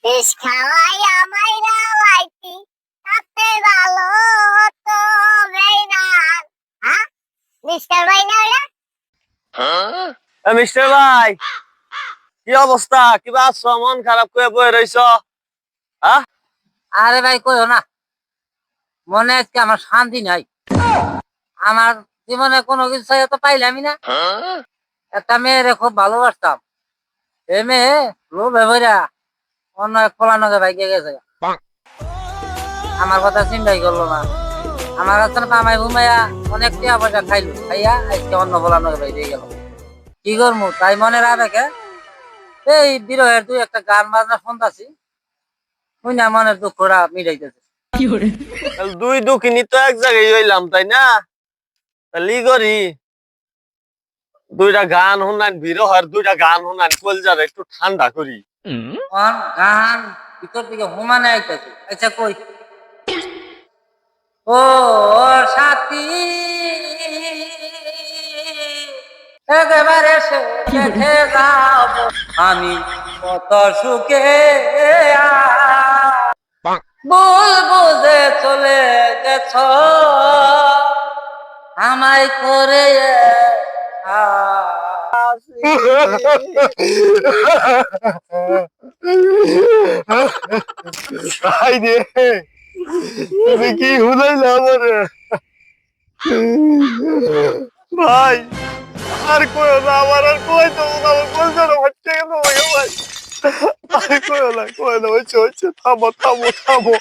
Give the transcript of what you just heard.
বিষ খাওয়াই আমায় রাওয়াইতি তাতে ভালো হতো বেইমান। হ্যাঁ, মিস্টার বাইনা ওরা? মিস্টার ভাই, কি অবস্থা? কিবা আছো? মন খারাপ করে বয়ে রইছ? হ্যাঁ, আরে ভাই কইও না, মনে আজকে আমার শান্তি নাই। আমার জীবনে কোনো কিছু তো পাইলামই না। একটা মেয়েরে খুব ভালোবাসতাম, এ মেয়ে লোভে ভইরা অন্য এক ফলানোকে ভাইকে গেছে। আমার কথা চিন্তাই করলো না, আমার কাছে পামাই ঘুমাইয়া অনেক টিয়া পয়সা খাইলো, খাইয়া আজকে অন্য ফলানোকে ভাই দিয়ে গেল। কি করবো তাই মনে রাখে এই বিরহের দুই একটা গান বাজনা শুনতাছি, শুই না মনের দুঃখটা মিটাইতেছে। দুই দুঃখিনী তো এক জায়গায় হইলাম, তাই না? লি করি দুইটা গান শুনান, বিরহের দুইটা গান শুনান, কলজার একটু ঠান্ডা করি। গান ভিতর দিকে হুমানে আইতেছে। আচ্ছা কই, ও সাথী একেবারে সে দেখে যাও আমি কত সুখে ভুল বুঝে চলে গেছ আমায় করে ভাই রে, তুমি কি হুলাইলা আমারে? ভাই আর কইও না, আমার আর কইতো না, আমার কলজার হচ্ছে গেল ভাই। আর কইও না, হচ্ছে থামো থামো থামো।